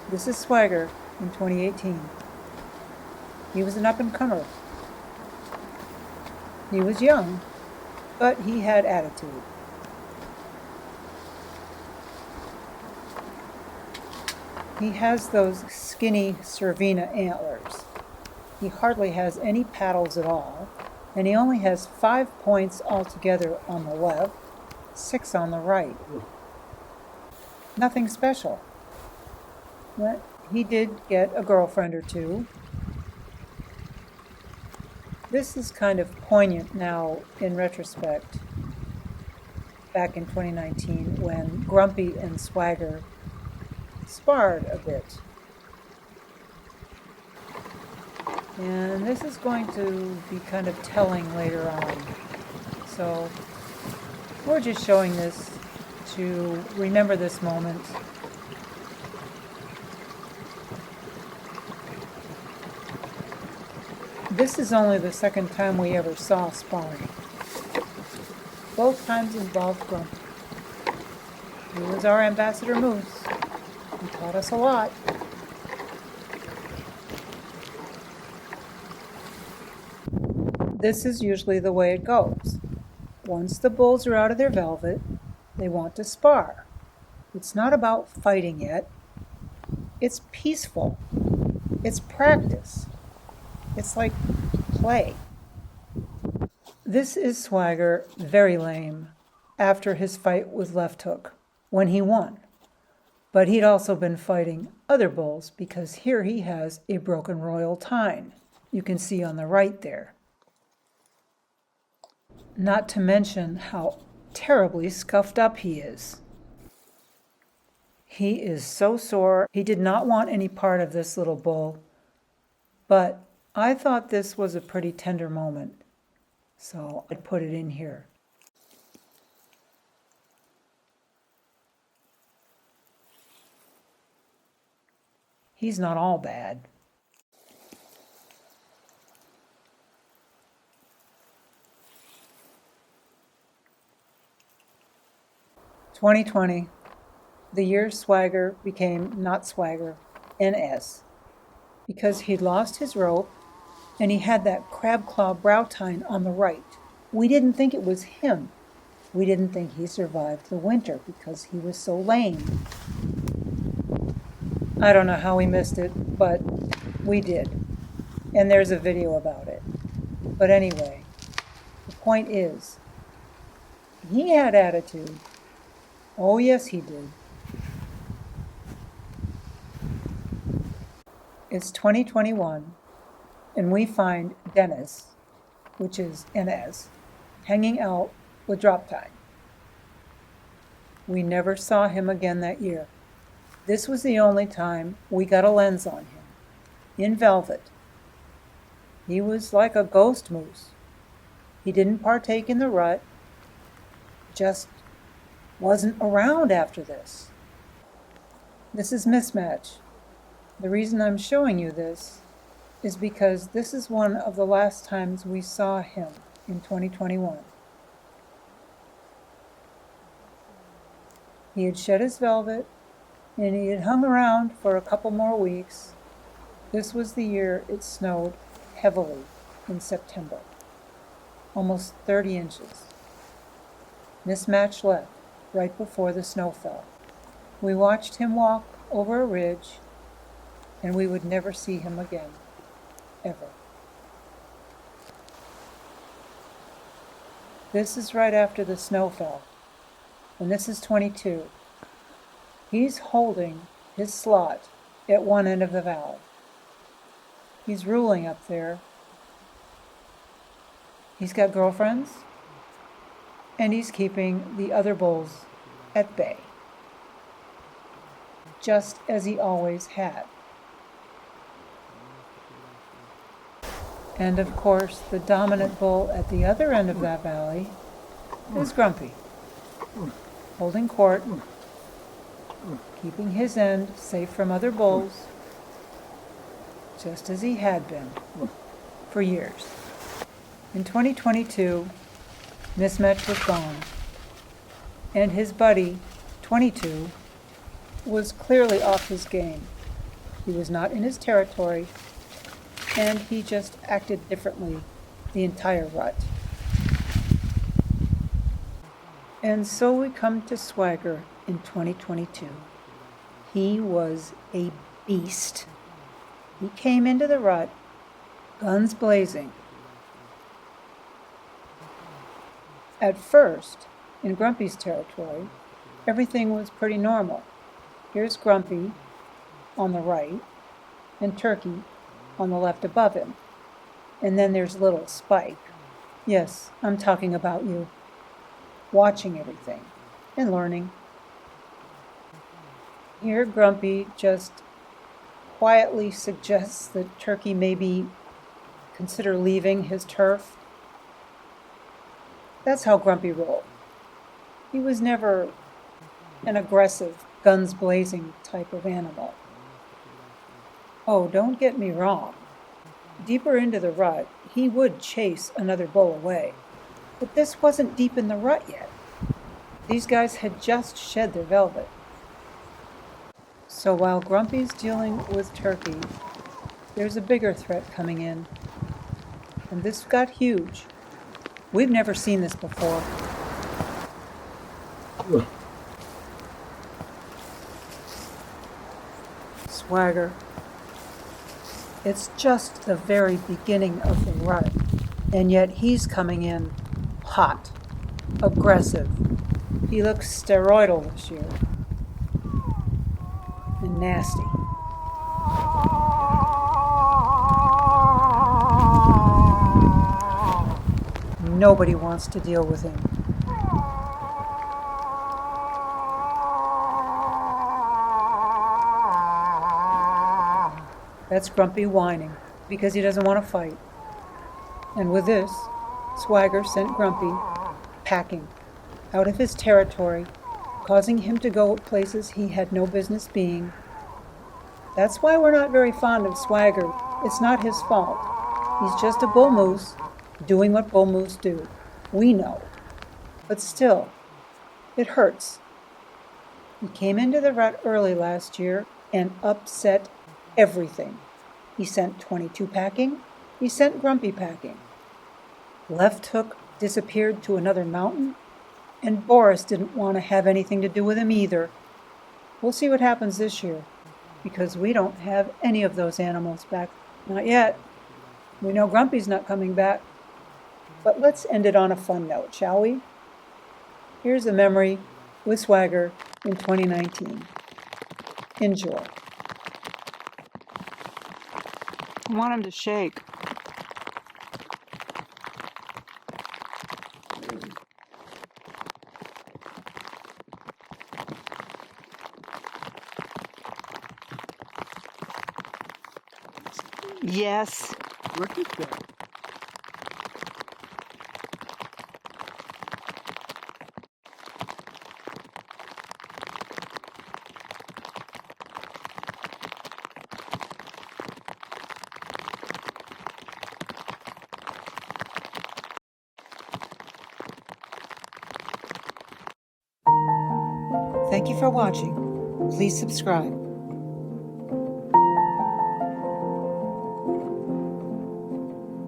This is Swagger in 2018. He was an up-and-comer. He was young, but he had attitude. He has those skinny Cervina antlers. He hardly has any paddles at all, and he only has 5 points altogether on the left, 6 on the right. Nothing special. But he did get a girlfriend or two. This is kind of poignant now in retrospect, back in 2019 when Grumpy and Swagger sparred a bit. And this is going to be kind of telling later on. So we're just showing this to remember this moment. This is only the second time we ever saw sparring. Both times involved Grumpy. He was our Ambassador Moose. He taught us a lot. This is usually the way it goes. Once the bulls are out of their velvet, they want to spar. It's not about fighting yet. It's peaceful. It's practice. It's like play. This is Swagger, very lame, after his fight with Left Hook, when he won. But he'd also been fighting other bulls because here he has a broken royal tine. You can see on the right there. Not to mention how terribly scuffed up he is. He is so sore. He did not want any part of this little bull, but I thought this was a pretty tender moment, so I'd put it in here. He's not all bad. "2020, the year Swagger became not Swagger, NS, because he'd lost his rope and he had that crab claw brow tine on the right. We didn't think it was him. We didn't think he survived the winter because he was so lame. I don't know how we missed it, but we did. And there's a video about it. But anyway, the point is, he had attitude. Oh, yes, he did. It's 2021, and we find Dennis, which is NS, hanging out with Drop Tine. We never saw him again that year. This was the only time we got a lens on him, in velvet. He was like a ghost moose. He didn't partake in the rut, just wasn't around after this. This is Mismatch. The reason I'm showing you this is because this is one of the last times we saw him in 2021. He had shed his velvet, and he had hung around for a couple more weeks. This was the year it snowed heavily in September, almost 30 inches. Mismatch left right before the snow fell. We watched him walk over a ridge, and we would never see him again, ever. This is right after the snow fell, and this is 22. He's holding his slot at one end of the valley. He's ruling up there. He's got girlfriends, and he's keeping the other bulls at bay, just as he always had. And of course, the dominant bull at the other end of that valley is Grumpy, holding court, keeping his end safe from other bulls, just as he had been for years. In 2022, Mismatch was gone, and his buddy, 22, was clearly off his game. He was not in his territory, and he just acted differently the entire rut. And so we come to Swagger in 2022. He was a beast. He came into the rut, guns blazing. At first, in Grumpy's territory, everything was pretty normal. Here's Grumpy on the right, and Turkey on the left above him. And then there's little Spike. Yes, I'm talking about you. Watching everything and learning. Here Grumpy just quietly suggests that Turkey maybe consider leaving his turf. That's how Grumpy rolled. He was never an aggressive, guns blazing type of animal. Oh, don't get me wrong. Deeper into the rut, he would chase another bull away. But this wasn't deep in the rut yet. These guys had just shed their velvet. So while Grumpy's dealing with Turkey, there's a bigger threat coming in. And this got huge. We've never seen this before. Swagger. It's just the very beginning of the rut, and yet he's coming in hot, aggressive. He looks steroidal this year, and nasty. Nobody wants to deal with him. That's Grumpy whining because he doesn't want to fight. And with this, Swagger sent Grumpy packing out of his territory, causing him to go places he had no business being. That's why we're not very fond of Swagger. It's not his fault. He's just a bull moose doing what bull moose do. We know. But still, it hurts. He came into the rut early last year and upset everything. He sent 22 packing. He sent Grumpy packing. Left Hook disappeared to another mountain, and Boris didn't want to have anything to do with him either. We'll see what happens this year, because we don't have any of those animals back. Not yet. We know Grumpy's not coming back. But let's end it on a fun note, shall we? Here's a memory with Swagger in 2019. Enjoy. I want him to shake. Yes. Look at that. Thank you for watching. Please subscribe.